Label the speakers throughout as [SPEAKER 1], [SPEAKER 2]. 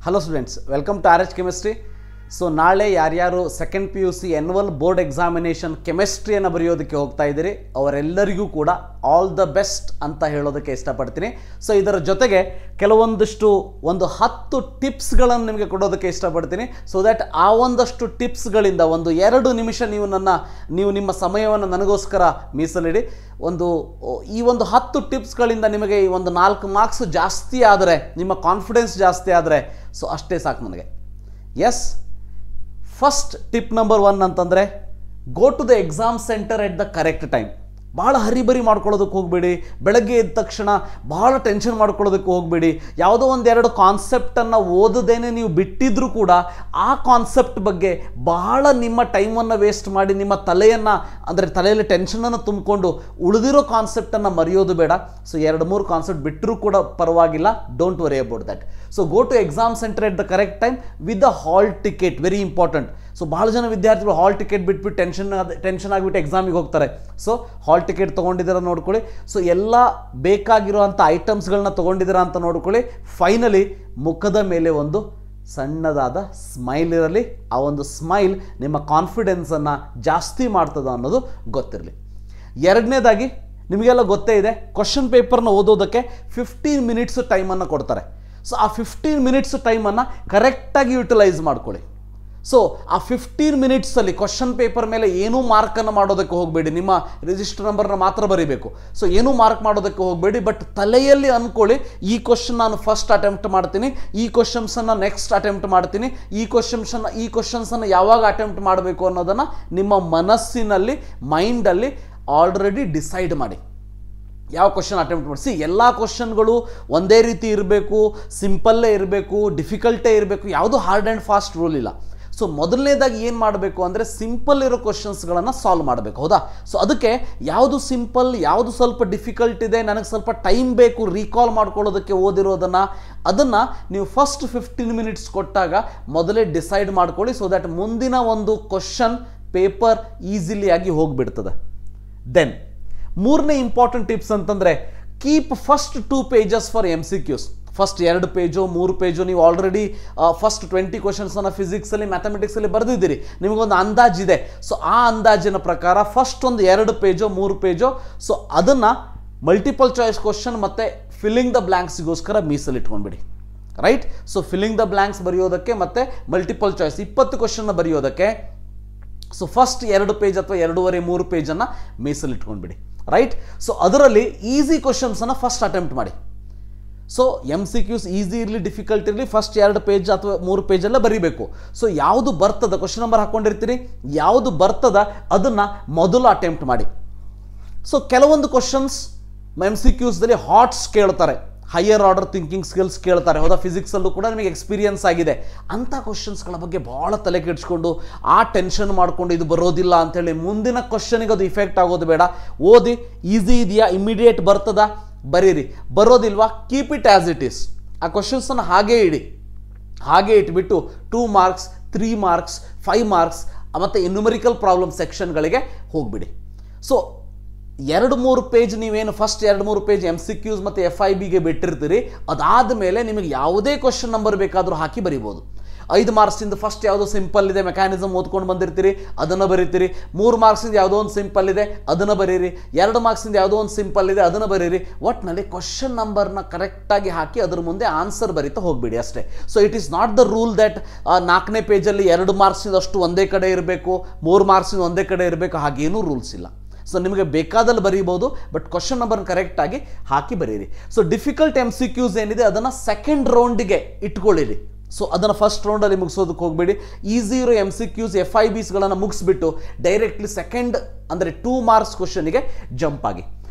[SPEAKER 1] Hello students, welcome to RH chemistry. So ನಾಳೆ ಯಾರ್ಯಾರು second PUC annual board examination ಕೆಮಿಸ್ಟ್ರಿಯನ್ನು ಬರೆಯೋದಕ್ಕೆ ಹೋಗ್ತಾ ಇದ್ದೀರಿ ಅವರೆಲ್ಲರಿಗೂ ಕೂಡ ಆಲ್ ದ ಬೆಸ್ಟ್ ಅಂತ ಹೇಳೋದಕ್ಕೆ ಇಷ್ಟಪಡ್ತೀನಿ. ಸೊ ಇದರ ಜೊತೆಗೆ ಕೆಲವೊಂದಿಷ್ಟು 10 ಟಿಪ್ಸ್ಗಳನ್ನು ನಿಮಗೆ ಕೊಡೋದಕ್ಕೆ ಇಷ್ಟಪಡ್ತೀನಿ. ಸೊ ದ್ಯಾಟ್ ಆ ಒಂದಷ್ಟು ಟಿಪ್ಸ್ಗಳಿಂದ 1-2 ನಿಮಿಷ ನೀವು ನಿಮ್ಮ ಸಮಯವನ್ನು ನನಗೋಸ್ಕರ ಮೀಸಲಿಡಿ. ಈ 10 ಟಿಪ್ಸ್ಗಳಿಂದ ನಿಮಗೆ ಈ 4 ಮಾರ್ಕ್ಸ್ ಜಾಸ್ತಿ ಆದರೆ, ನಿಮ್ಮ ಕಾನ್ಫಿಡೆನ್ಸ್ ಜಾಸ್ತಿ ಆದರೆ, ಸೊ ಅಷ್ಟೇ ಸಾಕು ನನಗೆ. ಎಸ್, ಫಸ್ಟ್ ಟಿಪ್ ನಂಬರ್ 1 ಅಂತಂದರೆ go to the exam centre at the correct time. ಭಾಳ ಹರಿಬರಿ ಮಾಡ್ಕೊಳ್ಳೋದಕ್ಕೆ ಹೋಗಬೇಡಿ. ಬೆಳಗ್ಗೆ ಎದ್ದ ತಕ್ಷಣ ಭಾಳ ಟೆನ್ಷನ್ ಮಾಡ್ಕೊಳ್ಳೋದಕ್ಕೆ ಹೋಗಬೇಡಿ. ಯಾವುದೋ 1-2 ಕಾನ್ಸೆಪ್ಟನ್ನು ಓದದೇನೆ ನೀವು ಬಿಟ್ಟಿದ್ರೂ ಕೂಡ ಆ ಕಾನ್ಸೆಪ್ಟ್ ಬಗ್ಗೆ ಭಾಳ ನಿಮ್ಮ ಟೈಮನ್ನು ವೇಸ್ಟ್ ಮಾಡಿ ನಿಮ್ಮ ತಲೆಯಲ್ಲಿ ಟೆನ್ಷನನ್ನು ತುಂಬಿಕೊಂಡು ಉಳಿದಿರೋ ಕಾನ್ಸೆಪ್ಟನ್ನು ಮರೆಯೋದು ಬೇಡ. ಸೊ 2-3 ಕಾನ್ಸೆಪ್ಟ್ ಬಿಟ್ಟರೂ ಕೂಡ ಪರವಾಗಿಲ್ಲ, don't worry about that. So go to exam centre at the correct time with the hall ticket, very important. So ಭಾಳ ಜನ ವಿದ್ಯಾರ್ಥಿಗಳು ಹಾಲ್ ಟಿಕೆಟ್ ಬಿಟ್ಬಿಟ್ಟು ಟೆನ್ಷನ್ ಆಗಿಬಿಟ್ಟು ಎಕ್ಸಾಮಿಗೆ ಹೋಗ್ತಾರೆ. ಸೊ ಹಾಲ್ ಟಿಕೆಟ್ ತೊಗೊಂಡಿದ್ದೀರಾ ನೋಡ್ಕೊಳ್ಳಿ. ಸೊ ಎಲ್ಲ ಬೇಕಾಗಿರೋವಂಥ ಐಟಮ್ಸ್ಗಳನ್ನ ತೊಗೊಂಡಿದ್ದೀರಾ ಅಂತ ನೋಡ್ಕೊಳ್ಳಿ. ಫೈನಲಿ ಮುಖದ ಮೇಲೆ ಒಂದು ಸಣ್ಣದಾದ ಸ್ಮೈಲ್ ಇರಲಿ. ಆ ಒಂದು ಸ್ಮೈಲ್ ನಿಮ್ಮ ಕಾನ್ಫಿಡೆನ್ಸನ್ನು ಜಾಸ್ತಿ ಮಾಡ್ತದ ಅನ್ನೋದು ಗೊತ್ತಿರಲಿ. ಎರಡನೇದಾಗಿ, ನಿಮಗೆಲ್ಲ ಗೊತ್ತೇ ಇದೆ, ಕ್ವಶನ್ ಪೇಪರ್ನ ಓದೋದಕ್ಕೆ 15 ಮಿನಿಟ್ಸ್ ಟೈಮನ್ನು ಕೊಡ್ತಾರೆ. ಸೊ ಆ 15 ಮಿನಿಟ್ಸ್ ಟೈಮನ್ನು ಕರೆಕ್ಟಾಗಿ ಯುಟಿಲೈಸ್ ಮಾಡ್ಕೊಳ್ಳಿ. ಸೊ ಆ 15 ಮಿನಿಟ್ಸಲ್ಲಿ ಕ್ವಶನ್ ಪೇಪರ್ ಮೇಲೆ ಏನೂ ಮಾರ್ಕನ್ನು ಮಾಡೋದಕ್ಕೆ ಹೋಗಬೇಡಿ. ನಿಮ್ಮ ರಿಜಿಸ್ಟರ್ ನಂಬರ್ನ ಮಾತ್ರ ಬರೀಬೇಕು. ಸೊ ಏನೂ ಮಾರ್ಕ್ ಮಾಡೋದಕ್ಕೆ ಹೋಗಬೇಡಿ. ಬಟ್ ತಲೆಯಲ್ಲಿ ಅಂದ್ಕೊಳ್ಳಿ, ಈ ಕ್ವಶನ್ ನಾನು ಫಸ್ಟ್ ಅಟೆಂಪ್ಟ್ ಮಾಡ್ತೀನಿ, ಈ ಕ್ವಶನ್ಸನ್ನು ನೆಕ್ಸ್ಟ್ ಅಟೆಂಪ್ಟ್ ಮಾಡ್ತೀನಿ, ಈ ಕ್ವಶನ್ಸನ್ನು ಯಾವಾಗ ಅಟೆಂಪ್ಟ್ ಮಾಡಬೇಕು ಅನ್ನೋದನ್ನು ನಿಮ್ಮ ಮನಸ್ಸಿನಲ್ಲಿ, ಮೈಂಡಲ್ಲಿ ಆಲ್ರೆಡಿ ಡಿಸೈಡ್ ಮಾಡಿ. ಯಾವ ಕ್ವಶನ್ ಅಟೆಂಪ್ಟ್ ಮಾಡಿಸಿ. ಎಲ್ಲ ಕ್ವಶನ್ಗಳು ಒಂದೇ ರೀತಿ ಇರಬೇಕು, ಸಿಂಪಲ್ಲೇ ಇರಬೇಕು, ಡಿಫಿಕಲ್ಟೇ ಇರಬೇಕು, ಯಾವುದು ಹಾರ್ಡ್ ಆ್ಯಂಡ್ ಫಾಸ್ಟ್ ರೂಲ್ ಇಲ್ಲ. ಸೊ ಮೊದಲನೇದಾಗಿ ಏನು ಮಾಡಬೇಕು ಅಂದರೆ ಸಿಂಪಲ್ ಇರೋ ಕ್ವಶನ್ಸ್ಗಳನ್ನು ಸಾಲ್ವ್ ಮಾಡಬೇಕು, ಹೌದಾ? ಸೊ ಅದಕ್ಕೆ ಯಾವುದು ಸಿಂಪಲ್, ಯಾವುದು ಸ್ವಲ್ಪ ಡಿಫಿಕಲ್ಟ್ ಇದೆ, ನನಗೆ ಸ್ವಲ್ಪ ಟೈಮ್ ಬೇಕು ರೀಕಾಲ್ ಮಾಡ್ಕೊಳ್ಳೋದಕ್ಕೆ ಅದನ್ನು ನೀವು ಫಸ್ಟ್ 15 ಮಿನಿಟ್ಸ್ ಕೊಟ್ಟಾಗ ಮೊದಲೇ ಡಿಸೈಡ್ ಮಾಡ್ಕೊಳ್ಳಿ. ಸೊ ದ್ಯಾಟ್ ಮುಂದಿನ ಒಂದು ಕ್ವಶನ್ ಪೇಪರ್ ಈಸಿಲಿ ಆಗಿ ಹೋಗಿಬಿಡ್ತದೆ. ದೆನ್ ಮೂರನೇ ಇಂಪಾರ್ಟೆಂಟ್ ಟಿಪ್ಸ್ ಅಂತಂದರೆ keep first 2 pages for MCQs. First 2 page 3 page ನೀವು ಆಲ್ರೆಡಿ ಫಸ್ಟ್ 20 ಕ್ವಶನ್ಸನ್ನು ಫಿಸಿಕ್ಸಲ್ಲಿ, ಮ್ಯಾಥಮೆಟಿಕ್ಸಲ್ಲಿ ಬರೆದಿದ್ದೀರಿ, ನಿಮಗೊಂದು ಅಂದಾಜಿದೆ. ಸೊ ಆ ಅಂದಾಜಿನ ಪ್ರಕಾರ ಫಸ್ಟ್ ಒಂದು 2 ಪೇಜೋ 3 ಪೇಜೋ ಸೊ ಅದನ್ನು ಮಲ್ಟಿಪಲ್ ಚಾಯ್ಸ್ ಕ್ವಶನ್ ಮತ್ತು ಫಿಲ್ಲಿಂಗ್ ದ ಬ್ಲ್ಯಾಂಕ್ಸ್ಗೋಸ್ಕರ ಮೀಸಲಿಟ್ಕೊಂಡ್ಬಿಡಿ. Right? So filling the blanks ಬರೆಯೋದಕ್ಕೆ ಮತ್ತು ಮಲ್ಟಿಪಲ್ ಚಾಯ್ಸ್ 20 ಕ್ವಶನ್ನ ಬರೆಯೋದಕ್ಕೆ ಸೊ ಫಸ್ಟ್ 2 ಪೇಜ್ ಅಥವಾ 2.5-3 ಪೇಜನ್ನು ಮೀಸಲಿಟ್ಕೊಂಡ್ಬಿಡಿ. ರೈಟ್? ಸೊ ಅದರಲ್ಲಿ ಈಸಿ ಕ್ವಶನ್ಸನ್ನು ಫಸ್ಟ್ ಅಟೆಂಪ್ಟ್ ಮಾಡಿ. ಸೊ MCQs ಈಸಿ ಇರಲಿ, ಡಿಫಿಕಲ್ಟ್ ಇರಲಿ, ಫಸ್ಟ್ 2 ಪೇಜ್ ಅಥವಾ 3 ಪೇಜೆಲ್ಲ ಬರೀಬೇಕು. ಸೊ ಯಾವುದು ಬರ್ತದ, ಕ್ವಶನ್ ನಂಬರ್ ಹಾಕ್ಕೊಂಡಿರ್ತೀರಿ, ಯಾವುದು ಬರ್ತದ ಅದನ್ನು ಮೊದಲು ಅಟೆಂಪ್ಟ್ ಮಾಡಿ. ಸೊ ಕೆಲವೊಂದು ಕ್ವಶನ್ಸ್ MCQsದಲ್ಲಿ ಹಾಟ್ಸ್ ಕೇಳ್ತಾರೆ, ಹೈಯರ್ ಆರ್ಡರ್ ಥಿಂಕಿಂಗ್ ಸ್ಕಿಲ್ಸ್ ಕೇಳ್ತಾರೆ, ಹೌದಾ? ಫಿಸಿಕ್ಸಲ್ಲೂ ಕೂಡ ನಿಮಗೆ ಎಕ್ಸ್ಪೀರಿಯನ್ಸ್ ಆಗಿದೆ. ಅಂಥ ಕ್ವಶನ್ಸ್ಗಳ ಬಗ್ಗೆ ಭಾಳ ತಲೆ ಕೆಡಿಸ್ಕೊಂಡು ಆ ಟೆನ್ಷನ್ ಮಾಡಿಕೊಂಡು ಇದು ಬರೋದಿಲ್ಲ ಅಂಥೇಳಿ ಮುಂದಿನ ಕ್ವಶನಿಗೆ ಅದು ಇಫೆಕ್ಟ್ ಆಗೋದು ಬೇಡ. ಓದಿ, ಈಸಿ ಇದೆಯಾ, ಇಮಿಡಿಯೇಟ್ ಬರ್ತದ, ಬರೀರಿ. ಬರೋದಿಲ್ವಾ, keep it as it is. ಆ ಕ್ವಶನ್ಸನ್ನು ಹಾಗೇ ಇಡಿ. ಹಾಗೆ ಇಟ್ಬಿಟ್ಟು 2 ಮಾರ್ಕ್ಸ್ 3 ಮಾರ್ಕ್ಸ್ 5 ಮಾರ್ಕ್ಸ್ ಮತ್ತು ನ್ಯೂಮರಿಕಲ್ ಪ್ರಾಬ್ಲಮ್ ಸೆಕ್ಷನ್ಗಳಿಗೆ ಹೋಗಿಬಿಡಿ. ಸೊ 2-3 ಪೇಜ್ ನೀವೇನು ಫಸ್ಟ್ 2-3 ಪೇಜ್ MCQs ಮತ್ತು FIBಗೆ ಬಿಟ್ಟಿರ್ತೀರಿ, ಅದಾದ ಮೇಲೆ ನಿಮಗೆ ಯಾವುದೇ ಕ್ವಶನ್ ನಂಬರ್ ಬೇಕಾದರೂ ಹಾಕಿ ಬರಿಬೋದು. 5 ಮಾರ್ಕ್ಸಿಂದ ಫಸ್ಟ್ ಯಾವುದೋ ಸಿಂಪಲ್ ಇದೆ, ಮೆಕ್ಯಾನಿಸಮ್ ಓದ್ಕೊಂಡು ಬಂದಿರ್ತೀರಿ, ಅದನ್ನು ಬರೀತೀರಿ. 3 ಮಾರ್ಕ್ಸಿಂದ ಯಾವುದೋ ಒಂದು ಸಿಂಪಲ್ ಇದೆ, ಅದನ್ನು ಬರೀರಿ. 2 ಮಾರ್ಕ್ಸಿಂದ ಯಾವುದೋ ಒಂದು ಸಿಂಪಲ್ ಇದೆ, ಅದನ್ನು ಬರೀರಿ. ಒಟ್ಟಿನಲ್ಲಿ ಕ್ವಶನ್ ನಂಬರ್ನ ಕರೆಕ್ಟಾಗಿ ಹಾಕಿ ಅದ್ರ ಮುಂದೆ ಆನ್ಸರ್ ಬರೀತಾ ಹೋಗ್ಬಿಡಿ ಅಷ್ಟೇ. So it is not the rule that 4ನೇ ಪೇಜಲ್ಲಿ 2 ಮಾರ್ಕ್ಸಿಂದ ಅಷ್ಟು ಒಂದೇ ಕಡೆ ಇರಬೇಕು, 3 ಮಾರ್ಕ್ಸಿಂದ ಒಂದೇ ಕಡೆ ಇರಬೇಕು, ಹಾಗೇನೂ ರೂಲ್ಸ್ ಇಲ್ಲ. ಸೊ ನಿಮಗೆ ಬೇಕಾದಲ್ಲಿ ಬರೀಬೋದು, ಬಟ್ ಕ್ವಶನ್ ನಂಬರ್ನ ಕರೆಕ್ಟಾಗಿ ಹಾಕಿ ಬರೀರಿ. ಸೊ ಡಿಫಿಕಲ್ಟ್ MCQs ಏನಿದೆ ಅದನ್ನು ಸೆಕೆಂಡ್ ರೌಂಡಿಗೆ ಇಟ್ಕೊಳ್ಳಿರಿ. ಸೊ ಅದನ್ನು ಫಸ್ಟ್ ರೌಂಡಲ್ಲಿ ಮುಗಿಸೋದಕ್ಕೆ ಹೋಗಬೇಡಿ. ಈಸಿ ಇರೋ MCQs FIBsಗಳನ್ನು ಮುಗಿಸ್ಬಿಟ್ಟು ಡೈರೆಕ್ಟ್ಲಿ ಸೆಕೆಂಡ್ ಅಂದರೆ 2 ಮಾರ್ಕ್ಸ್ ಕ್ವಶನಿಗೆ ಜಂಪ್ ಆಗಿ.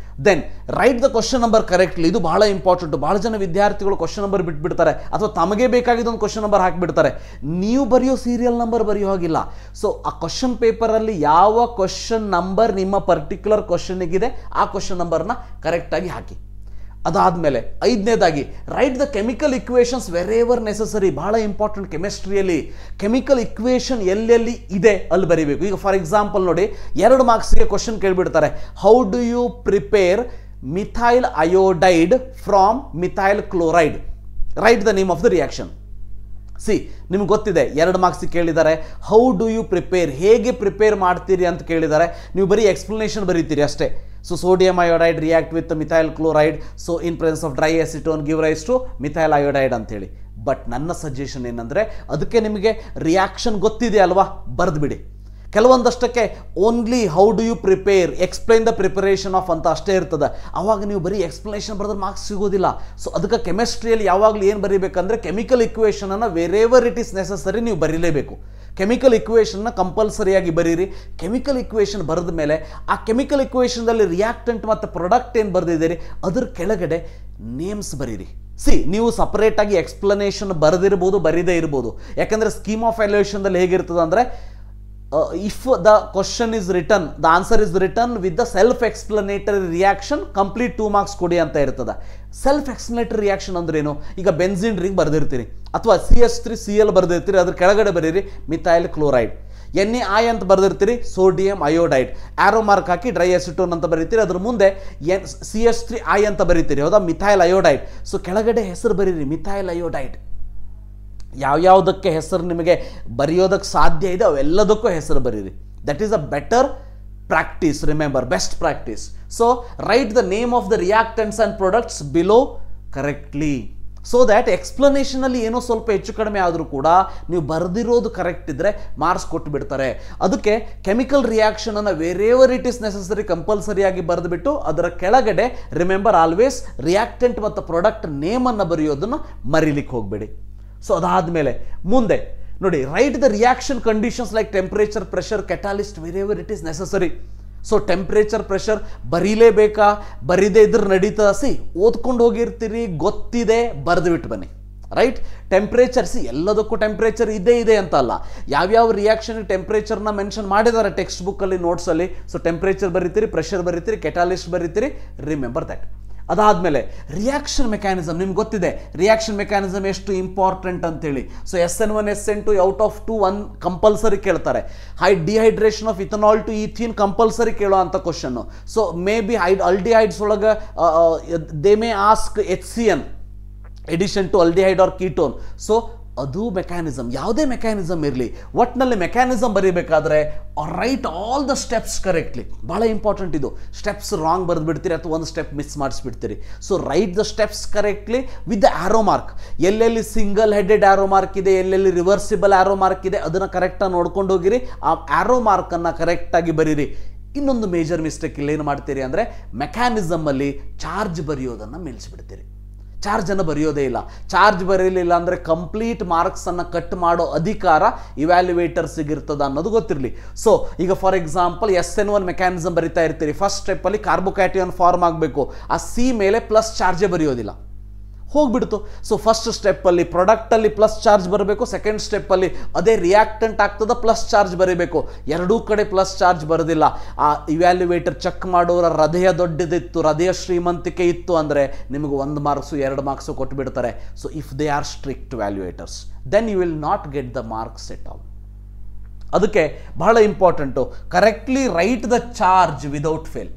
[SPEAKER 1] Then write the question number correctly. ಇದು ಬಹಳ ಇಂಪಾರ್ಟೆಂಟು. ಭಾಳ ಜನ ವಿದ್ಯಾರ್ಥಿಗಳು ಕ್ವಶನ್ ನಂಬರ್ ಬಿಟ್ಬಿಡ್ತಾರೆ ಅಥವಾ ತಮಗೆ ಬೇಕಾಗಿದ್ದೊಂದು ಕ್ವಶನ್ ನಂಬರ್ ಹಾಕಿಬಿಡ್ತಾರೆ. ನೀವು ಬರೆಯೋ ಸೀರಿಯಲ್ ನಂಬರ್ ಬರೆಯೋ ಹಾಗಿಲ್ಲ. ಸೊ ಆ ಕ್ವಶನ್ ಪೇಪರಲ್ಲಿ ಯಾವ ಕ್ವಶನ್ ನಂಬರ್ ನಿಮ್ಮ ಪರ್ಟಿಕ್ಯುಲರ್ ಕ್ವಶನಿಗಿದೆ ಆ ಕ್ವಶನ್ ನಂಬರ್ನ ಕರೆಕ್ಟಾಗಿ ಹಾಕಿ. ಅದಾದಮೇಲೆ 5ನೇದಾಗಿ write the chemical equations wherever necessary. ಬಹಳ ಇಂಪಾರ್ಟೆಂಟ್ ಕೆಮಿಸ್ಟ್ರಿಯಲ್ಲಿ. ಕೆಮಿಕಲ್ ಇಕ್ವೇಷನ್ ಎಲ್ಲೆಲ್ಲಿ ಇದೆ ಅಲ್ಲಿ ಬರೀಬೇಕು. ಈಗ ಫಾರ್ ಎಕ್ಸಾಂಪಲ್ ನೋಡಿ, 2 ಮಾರ್ಕ್ಸ್ಗೆ ಕ್ವಶನ್ ಕೇಳಿಬಿಡ್ತಾರೆ, how do you prepare methyl iodide from methyl chloride? Write the name of the reaction. ನಿಮ್ಗೆ ಗೊತ್ತಿದೆ 2 ಮಾರ್ಕ್ಸ್ ಕೇಳಿದ್ದಾರೆ. ಹೌ ಡು ಯು ಪ್ರಿಪೇರ್, ಹೇಗೆ ಪ್ರಿಪೇರ್ ಮಾಡ್ತೀರಿ ಅಂತ ಕೇಳಿದ್ದಾರೆ. ನೀವು ಬರೀ ಎಕ್ಸ್ಪ್ಲನೇಷನ್ ಬರೀತೀರಿ ಅಷ್ಟೇ. So sodium iodide react with methyl chloride, so in presence of dry acetone give rise to methyl iodide ಅಂತೇಳಿ. ಬಟ್ ನನ್ನ ಸಜೆಷನ್ ಏನಂದರೆ, ಅದಕ್ಕೆ ನಿಮಗೆ ರಿಯಾಕ್ಷನ್ ಗೊತ್ತಿದೆ ಅಲ್ವಾ, ಬರೆದ್ಬಿಡಿ. ಕೆಲವೊಂದಷ್ಟಕ್ಕೆ only how do you prepare, explain the preparation of ಅಂತ ಅಷ್ಟೇ ಇರ್ತದೆ. ಆವಾಗ ನೀವು ಬರೀ ಎಕ್ಸ್ಪ್ಲನೇಷನ್ ಬರೆದ್ರೆ ಮಾರ್ಕ್ಸ್ ಸಿಗೋದಿಲ್ಲ. ಸೊ ಅದಕ್ಕೆ ಕೆಮಿಸ್ಟ್ರಿಯಲ್ಲಿ ಯಾವಾಗಲೂ ಏನು ಬರೀಬೇಕಂದ್ರೆ, ಕೆಮಿಕಲ್ ಇಕ್ವೇಷನನ್ನು ವೆರೆವರ್ ಇಟ್ ಈಸ್ ನೆಸಸರಿ ನೀವು ಬರೀಲೇಬೇಕು. ಕೆಮಿಕಲ್ ಇಕ್ವೇಷನ್ನ ಕಂಪಲ್ಸರಿಯಾಗಿ ಬರೀರಿ. ಕೆಮಿಕಲ್ ಇಕ್ವೇಷನ್ ಬರೆದ ಮೇಲೆ ಆ ಕೆಮಿಕಲ್ ಇಕ್ವೇಷನ್ದಲ್ಲಿ ರಿಯಾಕ್ಟೆಂಟ್ ಮತ್ತು ಪ್ರಾಡಕ್ಟ್ ಏನು ಬರೆದಿದ್ದೀರಿ ಅದ್ರ ಕೆಳಗಡೆ ನೇಮ್ಸ್ ಬರೀರಿ. ನೀವು ಸಪರೇಟಾಗಿ ಎಕ್ಸ್ಪ್ಲನೇಷನ್ ಬರೆದಿರ್ಬೋದು, ಬರೀದೇ ಇರ್ಬೋದು. ಯಾಕಂದರೆ ಸ್ಕೀಮ್ ಆಫ್ ವ್ಯಾಲ್ಯೂಯೇಷನ್ದಲ್ಲಿ ಹೇಗಿರ್ತದೆ ಅಂದರೆ, if the question is written, the answer is written with the self explanatory reaction, complete 2 marks ಕೊಡಿ ಅಂತ ಇರ್ತದೆ. ಸೆಲ್ಫ್ ಎಕ್ಸ್ಪ್ಲನೇಟರಿ ರಿಯಾಕ್ಷನ್ ಅಂದ್ರೇನು? ಈಗ ಬೆನ್ಸಿನ್ ರಿಂಗ್ ಬರೆದಿರ್ತೀರಿ ಅಥವಾ CH3Cl ಬರೆದಿರ್ತೀರಿ, ಅದ್ರ ಕೆಳಗಡೆ ಬರೀರಿ ಮಿಥೈಲ್ ಕ್ಲೋರೈಡ್. NaI ಅಂತ ಬರೆದಿರ್ತೀರಿ, ಸೋಡಿಯಂ ಅಯೋಡೈಡ್. ಆರೋ ಮಾರ್ಕ್ ಹಾಕಿ ಡ್ರೈ ಅಸಿಟೋನ್ ಅಂತ ಬರೀತೀರಿ, ಅದ್ರ ಮುಂದೆ CH3I ಅಂತ ಬರೀತೀರಿ, ಹೌದಾ, ಮಿಥೈಲ್ ಅಯೋಡೈಡ್. ಸೊ ಕೆಳಗಡೆ ಹೆಸರು ಬರೀರಿ ಮಿಥೈಲ್ ಅಯೋಡೈಡ್. ಯಾವ್ಯಾವುದಕ್ಕೆ ಹೆಸರು ನಿಮಗೆ ಬರೆಯೋದಕ್ಕೆ ಸಾಧ್ಯ ಇದೆ ಅವೆಲ್ಲದಕ್ಕೂ ಹೆಸರು ಬರೀರಿ. That is a better practice, remember, best practice. So write the name of the reactants and products below correctly, so that ಎಕ್ಸ್ಪ್ಲನೇಷನಲ್ಲಿ ಏನೋ ಸ್ವಲ್ಪ ಹೆಚ್ಚು ಕಡಿಮೆ ಆದರೂ ಕೂಡ ನೀವು ಬರೆದಿರೋದು ಕರೆಕ್ಟ್ ಇದ್ದರೆ ಮಾರ್ಕ್ಸ್ ಕೊಟ್ಟು ಬಿಡ್ತಾರೆ. ಅದಕ್ಕೆ ಕೆಮಿಕಲ್ ರಿಯಾಕ್ಷನನ್ನು ವೆರೆವರ್ ಇಟ್ ಇಸ್ ನೆಸಸರಿ ಕಂಪಲ್ಸರಿಯಾಗಿ ಬರೆದುಬಿಟ್ಟು ಅದರ ಕೆಳಗಡೆ ರಿಮೆಂಬರ್ ಆಲ್ವೇಸ್ ರಿಯಾಕ್ಟೆಂಟ್ ಮತ್ತು ಪ್ರಾಡಕ್ಟ್ ನೇಮನ್ನು ಬರೆಯೋದನ್ನು ಮರೀಲಿಕ್ಕೆ ಹೋಗಬೇಡಿ. ಸೊ ಅದಾದಮೇಲೆ ಮುಂದೆ ನೋಡಿ, write the reaction conditions like temperature, pressure, catalyst wherever it is necessary. So temperature, pressure ಬರೀಲೇಬೇಕಾ, ಬರೀದೇ ಇದ್ರೆ ನಡೀತದ? ಓದ್ಕೊಂಡು ಹೋಗಿರ್ತೀರಿ, ಗೊತ್ತಿದೆ, ಬರೆದು ಬಿಟ್ಟು ಬನ್ನಿ. ರೈಟ್, ಟೆಂಪ್ರೇಚರ್ ಎಲ್ಲದಕ್ಕೂ ಟೆಂಪ್ರೇಚರ್ ಇದೆ ಅಂತ ಅಲ್ಲ, ಯಾವ್ಯಾವ ರಿಯಾಕ್ಷನ್ ಟೆಂಪ್ರೇಚರ್ನ ಮೆನ್ಷನ್ ಮಾಡಿದ್ದಾರೆ ಟೆಕ್ಸ್ಟ್ ಬುಕ್ಕಲ್ಲಿ, ನೋಟ್ಸಲ್ಲಿ. ಸೊ ಟೆಂಪ್ರೇಚರ್ ಬರೀತೀರಿ, ಪ್ರೆಷರ್ ಬರೀತೀರಿ, ಕೆಟಾಲಿಸ್ಟ್ ಬರೀತೀರಿ, ರಿಮೆಂಬರ್ ದಟ್. ಅದಾದಮೇಲೆ ರಿಯಾಕ್ಷನ್ ಮೆಕ್ಯಾನಿಸಮ್, ನಿಮ್ಗೆ ಗೊತ್ತಿದೆ ರಿಯಾಕ್ಷನ್ ಮೆಕ್ಯಾನಿಸಮ್ ಎಷ್ಟು ಇಂಪಾರ್ಟೆಂಟ್ ಅಂತೇಳಿ. So SN1 SN2 out of 2 1 compulsory ಕೇಳ್ತಾರೆ. Dehydration of ethanol to ethene compulsory ಕೇಳೋ ಅಂಥ question. So maybe aldehydes ಒಳಗೆ they may ask HCN addition to aldehyde or ketone. So ಅದು mechanism, ಯಾವುದೇ mechanism ಇರಲಿ, ಒಟ್ಟಿನಲ್ಲಿ mechanism ಬರೀಬೇಕಾದ್ರೆ write all the steps correctly. ಭಾಳ important ಇದು. ಸ್ಟೆಪ್ಸ್ ರಾಂಗ್ ಬರೆದ್ಬಿಡ್ತೀರಿ ಅಥವಾ ಒಂದು ಸ್ಟೆಪ್ ಮಿಸ್ ಮಾಡಿಸ್ಬಿಡ್ತೀರಿ. So write the steps correctly with the arrow mark. ಎಲ್ಲೆಲ್ಲಿ ಸಿಂಗಲ್ ಹೆಡೆಡ್ ಆರೋ ಮಾರ್ಕ್ ಇದೆ, ಎಲ್ಲೆಲ್ಲಿ ರಿವರ್ಸಿಬಲ್ ಆರೋ ಮಾರ್ಕ್ ಇದೆ, ಅದನ್ನು ಕರೆಕ್ಟಾಗಿ ನೋಡ್ಕೊಂಡು ಹೋಗಿರಿ. ಆ ಆರೋ ಮಾರ್ಕನ್ನು ಕರೆಕ್ಟಾಗಿ ಬರೀರಿ. ಇನ್ನೊಂದು ಮೇಜರ್ ಮಿಸ್ಟೇಕ್ ಇಲ್ಲಿ ಏನು ಮಾಡ್ತೀರಿ ಅಂದರೆ, ಮೆಕ್ಯಾನಿಸಮಲ್ಲಿ ಚಾರ್ಜ್ ಬರೆಯೋದನ್ನು ನಿಲ್ಲಿಸ್ಬಿಡ್ತೀರಿ. ಚಾರ್ಜನ್ನು ಬರೆಯೋದೇ ಇಲ್ಲ. ಚಾರ್ಜ್ ಬರೀಲಿಲ್ಲ ಅಂದರೆ ಕಂಪ್ಲೀಟ್ ಮಾರ್ಕ್ಸನ್ನು ಕಟ್ ಮಾಡೋ ಅಧಿಕಾರ ಇವ್ಯಾಲ್ಯುವೇಟರ್ಸಿಗಿರ್ತದ ಅನ್ನೋದು ಗೊತ್ತಿರಲಿ. ಸೊ ಈಗ ಫಾರ್ ಎಕ್ಸಾಂಪಲ್ SN1 ಮೆಕ್ಯಾನಿಸಮ್ ಬರಿತಾ ಇರ್ತೀರಿ. ಫಸ್ಟ್ ಸ್ಟೆಪ್ಪಲ್ಲಿ ಕಾರ್ಬೋಕ್ಯಾಟಿಯನ್ ಫಾರ್ಮ್ ಆಗಬೇಕು, ಆ C ಮೇಲೆ ಪ್ಲಸ್ ಚಾರ್ಜೇ ಬರೆಯೋದಿಲ್ಲ, ಹೋಗ್ಬಿಡ್ತು. ಸೊ ಫಸ್ಟ್ ಸ್ಟೆಪ್ಪಲ್ಲಿ ಪ್ರಾಡಕ್ಟಲ್ಲಿ ಪ್ಲಸ್ ಚಾರ್ಜ್ ಬರಬೇಕು, ಸೆಕೆಂಡ್ ಸ್ಟೆಪ್ಪಲ್ಲಿ ಅದೇ ರಿಯಾಕ್ಟೆಂಟ್ ಆಗ್ತದ ಪ್ಲಸ್ ಚಾರ್ಜ್ ಬರೀಬೇಕು. ಎರಡೂ ಕಡೆ ಪ್ಲಸ್ ಚಾರ್ಜ್ ಬರೋದಿಲ್ಲ. ಆ ಇವ್ಯಾಲ್ಯುವೇಟರ್ ಚೆಕ್ ಮಾಡೋರ ಹೃದಯ ದೊಡ್ಡದಿತ್ತು, ಹೃದಯ ಶ್ರೀಮಂತಿಕೆ ಇತ್ತು ಅಂದರೆ ನಿಮಗೆ 1 ಮಾರ್ಕ್ಸು 2 ಮಾರ್ಕ್ಸು ಕೊಟ್ಟುಬಿಡ್ತಾರೆ. So if they are strict valuators then you will not get the marks at all. ಅದಕ್ಕೆ ಬಹಳ important, correctly write the charge without fail.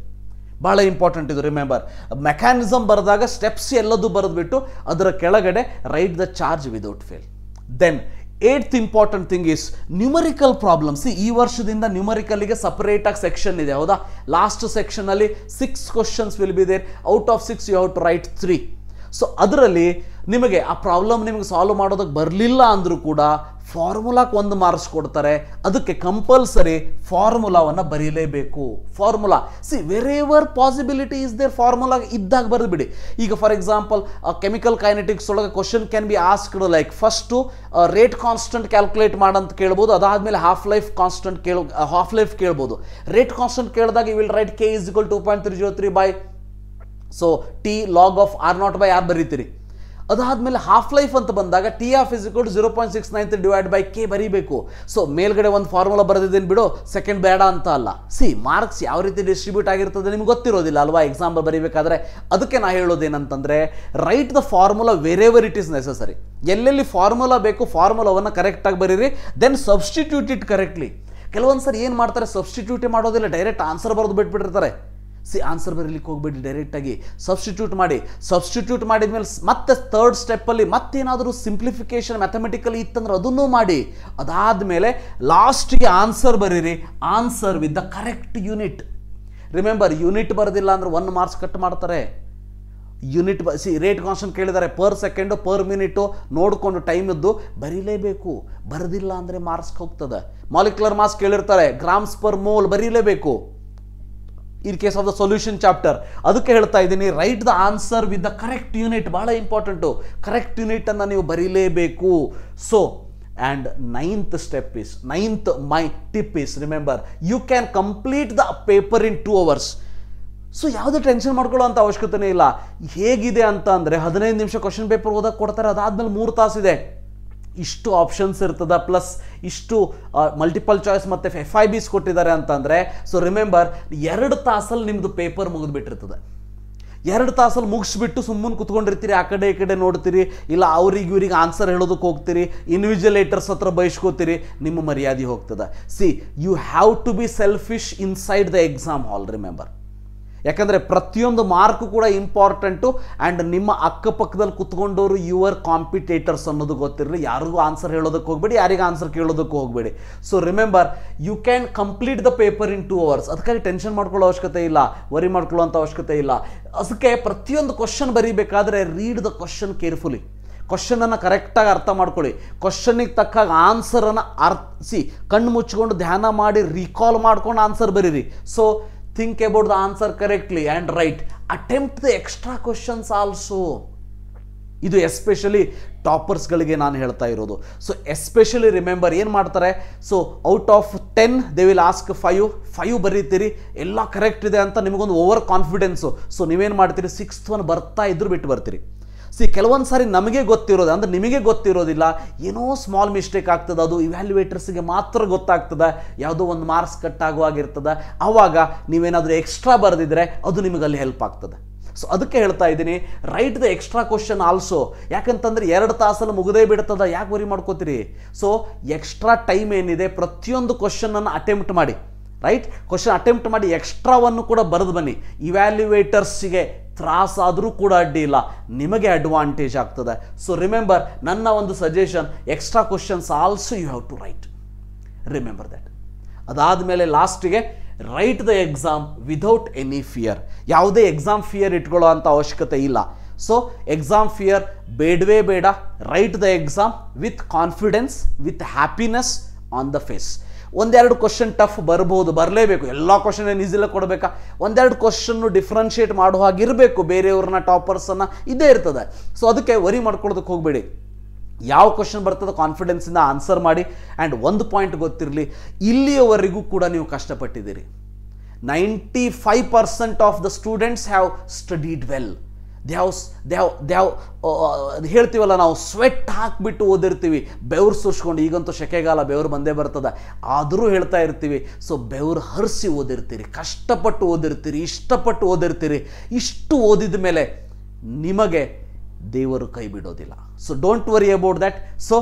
[SPEAKER 1] ಭಾಳ ಇಂಪಾರ್ಟೆಂಟ್ ಇದು, ರಿಮೆಂಬರ್. ಮೆಕ್ಯಾನಿಸಮ್ ಬರೆದಾಗ ಸ್ಟೆಪ್ಸ್ ಎಲ್ಲದೂ ಬರೆದ್ಬಿಟ್ಟು ಅದರ ಕೆಳಗಡೆ write the charge without fail. Then 8th important thing is numerical problems. ಈ ವರ್ಷದಿಂದ ನ್ಯೂಮರಿಕಲ್ಗೆ ಸಪರೇಟಾಗಿ ಸೆಕ್ಷನ್ ಇದೆ, ಹೌದಾ. ಲಾಸ್ಟ್ ಸೆಕ್ಷನಲ್ಲಿ 6 questions will be there. Out of 6 you have to write 3. So ಅದರಲ್ಲಿ ನಿಮಗೆ ಆ ಪ್ರಾಬ್ಲಮ್ ನಿಮಗೆ ಸಾಲ್ವ್ ಮಾಡೋದಕ್ಕೆ ಬರಲಿಲ್ಲ ಅಂದರೂ ಕೂಡ ಫಾರ್ಮುಲಾಕ್ಕೆ 1 ಮಾರ್ಕ್ಸ್ ಕೊಡ್ತಾರೆ. ಅದಕ್ಕೆ ಕಂಪಲ್ಸರಿ ಫಾರ್ಮುಲಾವನ್ನು ಬರೀಲೇಬೇಕು. Formula wherever possibility is there, formula ಇದ್ದಾಗ ಬರೆದ್ಬಿಡಿ. ಈಗ ಫಾರ್ ಎಕ್ಸಾಂಪಲ್ ಕೆಮಿಕಲ್ ಕೈನೆಟಿಕ್ಸ್ ಒಳಗೆ question can be asked like first rate constant calculate ಮಾಡಂತ ಕೇಳ್ಬೋದು. ಅದಾದಮೇಲೆ ಹಾಫ್ ಲೈಫ್ ಕೇಳ್ಬೋದು. ರೇಟ್ ಕಾನ್ಸ್ಟೆಂಟ್ ಕೇಳಿದಾಗ you will write K = 2.303 by so T log of R0 by R ಬರೀತೀರಿ. ಅದಾದಮೇಲೆ ಹಾಫ್ ಲೈಫ್ ಅಂತ ಬಂದಾಗ T of is equal to 0.693 divided by K ಬರೀಬೇಕು. ಸೊ ಮೇಲ್ಗಡೆ ಒಂದು ಫಾರ್ಮುಲಾ ಬರೆದಿದ್ದೀನಿ ಬಿಡು, ಸೆಕೆಂಡ್ ಬೇಡ ಅಂತ ಅಲ್ಲ. ಮಾರ್ಕ್ಸ್ ಯಾವ ರೀತಿ ಡಿಸ್ಟ್ರಿಬ್ಯೂಟ್ ಆಗಿರ್ತದೆ ನಿಮ್ಗೆ ಗೊತ್ತಿರೋದಿಲ್ಲ ಅಲ್ವಾ ಎಕ್ಸಾಮ್ ಬರೀಬೇಕಾದ್ರೆ. ಅದಕ್ಕೆ ನಾ ಹೇಳೋದೇನಂತಂದರೆ, write the formula wherever it is necessary. ಎಲ್ಲೆಲ್ಲಿ ಫಾರ್ಮುಲಾ ಬೇಕು ಫಾರ್ಮುಲಾವನ್ನು ಕರೆಕ್ಟಾಗಿ ಬರೀರಿ. Then substitute it correctly. ಕೆಲವೊಂದು ಸರಿ ಏನು ಮಾಡ್ತಾರೆ, ಸಬ್ಸ್ಟಿಟ್ಯೂಟೇ ಮಾಡೋದಿಲ್ಲ, ಡೈರೆಕ್ಟ್ ಆನ್ಸರ್ ಬರೆದು ಬಿಟ್ಬಿಟ್ಟಿರ್ತಾರೆ. ಆನ್ಸರ್ ಬರೀಲಿಕ್ಕೆ ಹೋಗ್ಬೇಡಿ, ಡೈರೆಕ್ಟಾಗಿ ಸಬ್ಸ್ಟಿಟ್ಯೂಟ್ ಮಾಡಿ. ಸಬ್ಸ್ಟಿಟ್ಯೂಟ್ ಮಾಡಿದ್ಮೇಲೆ ಮತ್ತೆ ಥರ್ಡ್ ಸ್ಟೆಪ್ಪಲ್ಲಿ ಮತ್ತೇನಾದರೂ ಸಿಂಪ್ಲಿಫಿಕೇಶನ್ ಮ್ಯಾಥಮೆಟಿಕಲಿ ಇತ್ತಂದ್ರೆ ಅದನ್ನೂ ಮಾಡಿ. ಅದಾದಮೇಲೆ ಲಾಸ್ಟಿಗೆ ಆನ್ಸರ್ ಬರೀರಿ, answer with the correct unit. Remember, unit ಬರೋದಿಲ್ಲ ಅಂದ್ರೆ 1 ಮಾರ್ಕ್ಸ್ ಕಟ್ ಮಾಡ್ತಾರೆ. ಯೂನಿಟ್ ರೇಟ್ ಕಾನ್ಸ್ಟೆಂಟ್ ಕೇಳಿದ್ದಾರೆ, ಪರ್ ಸೆಕೆಂಡು ಪರ್ ಮಿನಿಟು ನೋಡಿಕೊಂಡು ಟೈಮಿದ್ದು ಬರೀಲೇಬೇಕು. ಬರೋದಿಲ್ಲ ಅಂದರೆ ಮಾರ್ಕ್ಸ್ ಹೋಗ್ತದೆ. ಮಾಲಿಕ್ಯುಲರ್ ಮಾಸ್ ಕೇಳಿರ್ತಾರೆ, ಗ್ರಾಮ್ಸ್ ಪರ್ ಮೋಲ್ ಬರೀಲೇಬೇಕು in case of the solution chapter. ಅದಕ್ಕೆ ಹೇಳ್ತಾ ಇದ್ದೀನಿ, write the answer with the correct unit. ಭಾಳ ಇಂಪಾರ್ಟೆಂಟು, ಕರೆಕ್ಟ್ ಯೂನಿಟನ್ನು ನೀವು ಬರೀಲೇಬೇಕು. So and ninth my tip is, remember, you can complete the paper in 2 hours. So ಯಾವುದೇ tension ಮಾಡ್ಕೊಳ್ಳೋ ಅಂತ ಅವಶ್ಯಕತೆನೇ ಇಲ್ಲ. ಹೇಗಿದೆ ಅಂತ ಅಂದರೆ 15 ನಿಮಿಷ ಕ್ವಶನ್ ಪೇಪರ್ ಓದಕ್ಕೆ ಕೊಡ್ತಾರೆ, ಅದಾದ್ಮೇಲೆ 3 ತಾಸಿದೆ. ಇಷ್ಟು ಆಪ್ಷನ್ಸ್ ಇರ್ತದೆ, ಪ್ಲಸ್ ಇಷ್ಟು ಮಲ್ಟಿಪಲ್ ಚಾಯ್ಸ್ ಮತ್ತು FIBs ಕೊಟ್ಟಿದ್ದಾರೆ ಅಂತಂದರೆ, ಸೊ ರಿಮೆಂಬರ್ 2 ತಾಸಲ್ಲಿ ನಿಮ್ಮದು ಪೇಪರ್ ಮುಗಿದ್ಬಿಟ್ಟಿರ್ತದೆ. 2 ತಾಸಲ್ಲಿ ಮುಗಿಸ್ಬಿಟ್ಟು ಸುಮ್ಮನೆ ಕುತ್ಕೊಂಡಿರ್ತೀರಿ, ಆ ಕಡೆ ಈ ಕಡೆ ನೋಡ್ತೀರಿ, ಇಲ್ಲ ಅವ್ರಿಗೆ ಇವ್ರಿಗೆ ಆನ್ಸರ್ ಹೇಳೋದಕ್ಕೆ ಹೋಗ್ತೀರಿ, ಇನ್ವಿಜಿಲೇಟರ್ಸ್ ಹತ್ರ ಬಯಸ್ಕೋತೀರಿ, ನಿಮ್ಮ ಮರ್ಯಾದೆ ಹೋಗ್ತದೆ. You have to be selfish inside the exam hall, remember. ಯಾಕಂದರೆ ಪ್ರತಿಯೊಂದು ಮಾರ್ಕು ಕೂಡ ಇಂಪಾರ್ಟೆಂಟು. ಆ್ಯಂಡ್ ನಿಮ್ಮ ಅಕ್ಕಪಕ್ಕದಲ್ಲಿ ಕುತ್ಕೊಂಡವರು ಯುವರ್ ಕಾಂಪಿಟೇಟರ್ಸ್ ಅನ್ನೋದು ಗೊತ್ತಿರಲಿ. ಯಾರಿಗೂ ಆನ್ಸರ್ ಹೇಳೋದಕ್ಕೆ ಹೋಗಬೇಡಿ, ಯಾರಿಗೆ ಆನ್ಸರ್ ಕೇಳೋದಕ್ಕೆ ಹೋಗಬೇಡಿ. So remember, you can complete the paper in 2 hours. ಅದಕ್ಕಾಗಿ ಟೆನ್ಷನ್ ಮಾಡ್ಕೊಳ್ಳೋ ಅವಶ್ಯಕತೆ ಇಲ್ಲ, ವರಿ ಮಾಡ್ಕೊಳ್ಳೋಂಥ ಅವಶ್ಯಕತೆ ಇಲ್ಲ. ಅದಕ್ಕೆ ಪ್ರತಿಯೊಂದು ಕ್ವಶನ್ ಬರೀಬೇಕಾದ್ರೆ ರೀಡ್ ದ ಕ್ವಶನ್ ಕೇರ್ಫುಲಿ. ಕ್ವಶನನ್ನು ಕರೆಕ್ಟಾಗಿ ಅರ್ಥ ಮಾಡ್ಕೊಳ್ಳಿ. ಕ್ವಶನಿಗೆ ತಕ್ಕಾಗ ಆನ್ಸರನ್ನು ಕಣ್ಣು ಮುಚ್ಕೊಂಡು ಧ್ಯಾನ ಮಾಡಿ ರೀಕಾಲ್ ಮಾಡ್ಕೊಂಡು ಆನ್ಸರ್ ಬರೀರಿ. So think about the answer correctly and write. Attempt the extra questions also. ಇದು ಎಸ್ಪೆಷಲಿ ಟಾಪರ್ಸ್ಗಳಿಗೆ ನಾನು ಹೇಳ್ತಾ ಇರೋದು. ಸೊ ಎಸ್ಪೆಷಲಿ ರಿಮೆಂಬರ್, ಏನು ಮಾಡ್ತಾರೆ, so out of 10 they will ask 5 ಬರೀತೀರಿ, ಎಲ್ಲ ಕರೆಕ್ಟ್ ಇದೆ ಅಂತ ನಿಮಗೊಂದು ಓವರ್ ಕಾನ್ಫಿಡೆನ್ಸು. ಸೊ ನೀವೇನು ಮಾಡ್ತೀರಿ, 6th one ಬರ್ತಾ ಇದ್ರು ಬಿಟ್ಟು ಬರ್ತೀರಿ. ಕೆಲವೊಂದು ಸಾರಿ ನಮಗೆ ಗೊತ್ತಿರೋದು ಅಂದರೆ ನಿಮಗೆ ಗೊತ್ತಿರೋದಿಲ್ಲ, ಏನೋ ಸ್ಮಾಲ್ ಮಿಸ್ಟೇಕ್ ಆಗ್ತದೆ, ಅದು ಇವ್ಯಾಲ್ಯುವೇಟರ್ಸ್ಗೆ ಮಾತ್ರ ಗೊತ್ತಾಗ್ತದೆ, ಯಾವುದೋ ಒಂದು ಮಾರ್ಕ್ಸ್ ಕಟ್ ಆಗುವಾಗಿರ್ತದೆ. ಆವಾಗ ನೀವೇನಾದರೂ ಎಕ್ಸ್ಟ್ರಾ ಬರೆದಿದ್ರೆ ಅದು ನಿಮಗಲ್ಲಿ ಹೆಲ್ಪ್ ಆಗ್ತದೆ. ಸೊ ಅದಕ್ಕೆ ಹೇಳ್ತಾ ಇದ್ದೀನಿ, write the extra question also. ಯಾಕಂತಂದರೆ 2 ತಾಸಲ್ಲಿ ಮುಗದೇ ಬಿಡ್ತದ, ಯಾಕೆ ವರಿ ಮಾಡ್ಕೋತೀರಿ. ಸೊ ಎಕ್ಸ್ಟ್ರಾ ಟೈಮ್ ಏನಿದೆ, ಪ್ರತಿಯೊಂದು ಕ್ವಶನನ್ನು ಅಟೆಂಪ್ಟ್ ಮಾಡಿ. ರೈಟ್, ಕ್ವಶನ್ ಅಟೆಂಪ್ಟ್ ಮಾಡಿ, ಎಕ್ಸ್ಟ್ರಾವನ್ನು ಕೂಡ ಬರೆದು ಬನ್ನಿ. ಇವ್ಯಾಲ್ಯುವೇಟರ್ಸ್ಗೆ ತ್ರಾಸಾದರೂ ಕೂಡ ಅಡ್ಡಿ ಇಲ್ಲ, ನಿಮಗೆ ಅಡ್ವಾಂಟೇಜ್ ಆಗ್ತದೆ. ಸೊ ರಿಮೆಂಬರ್, ನನ್ನ ಒಂದು suggestion, extra questions also you have to write. Remember that. ಅದಾದಮೇಲೆ ಲಾಸ್ಟಿಗೆ write the exam without any fear. ಯಾವುದೇ ಎಕ್ಸಾಮ್ ಫಿಯರ್ ಇಟ್ಕೊಳ್ಳೋ ಅಂಥ ಅವಶ್ಯಕತೆ ಇಲ್ಲ. ಸೊ ಎಕ್ಸಾಮ್ ಫಿಯರ್ ಬೇಡವೇ ಬೇಡ. Write the exam with confidence, with happiness on the face. 1-2 question tough ಬರ್ಬೋದು, ಬರಲೇಬೇಕು. ಎಲ್ಲ ಕ್ವಶನ್ ಏನು ಈಸಿಲ್ಲ ಕೊಡಬೇಕಾ? 1-2 ಕ್ವಶನ್ನು ಡಿಫ್ರೆನ್ಷಿಯೇಟ್ ಮಾಡೋ ಹಾಗಿರಬೇಕು, ಬೇರೆಯವ್ರನ್ನ ಟಾಪರ್ಸನ್ನು ಇದ್ದೇ ಇರ್ತದೆ. ಸೊ ಅದಕ್ಕೆ ವರಿ ಮಾಡ್ಕೊಳ್ಳೋದಕ್ಕೆ ಹೋಗಬೇಡಿ. ಯಾವ ಕ್ವಶನ್ ಬರ್ತದೆ ಕಾನ್ಫಿಡೆನ್ಸಿಂದ ಆನ್ಸರ್ ಮಾಡಿ. ಆ್ಯಂಡ್ ಒಂದು ಪಾಯಿಂಟ್ ಗೊತ್ತಿರಲಿ, ಇಲ್ಲಿಯವರೆಗೂ ಕೂಡ ನೀವು ಕಷ್ಟಪಟ್ಟಿದ್ದೀರಿ. 95% of the students have studied well. They have ಹೇಳ್ತೀವಲ್ಲ ನಾವು, ಸ್ವೆಟ್ ಹಾಕಿಬಿಟ್ಟು ಓದಿರ್ತೀವಿ, ಬೆವರು ಸುರಿಸ್ಕೊಂಡು. ಈಗಂತೂ ಸೆಕೆಗಾಲ, ಬೆವರು ಬಂದೇ ಬರ್ತದೆ, ಆದರೂ ಹೇಳ್ತಾ ಇರ್ತೀವಿ. ಸೊ ಬೆವರು ಹರಿಸಿ ಓದಿರ್ತೀರಿ, ಕಷ್ಟಪಟ್ಟು ಓದಿರ್ತೀರಿ, ಇಷ್ಟಪಟ್ಟು ಓದಿರ್ತೀರಿ. ಇಷ್ಟು ಓದಿದ ಮೇಲೆ ನಿಮಗೆ ದೇವರು ಕೈ ಬಿಡೋದಿಲ್ಲ. So don't worry about that. So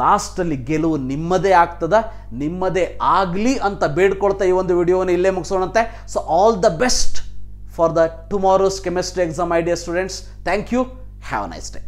[SPEAKER 1] ಲಾಸ್ಟಲ್ಲಿ ಗೆಲುವು ನಿಮ್ಮದೇ ಆಗ್ತದ, ನಿಮ್ಮದೇ ಆಗಲಿ ಅಂತ ಬೇಡ್ಕೊಳ್ತಾ ಈ ಒಂದು ವಿಡಿಯೋವನ್ನು ಇಲ್ಲೇ ಮುಗಿಸೋಣಂತೆ. So all the best for the tomorrow's chemistry exam, my dear students. Thank you. Have a nice day.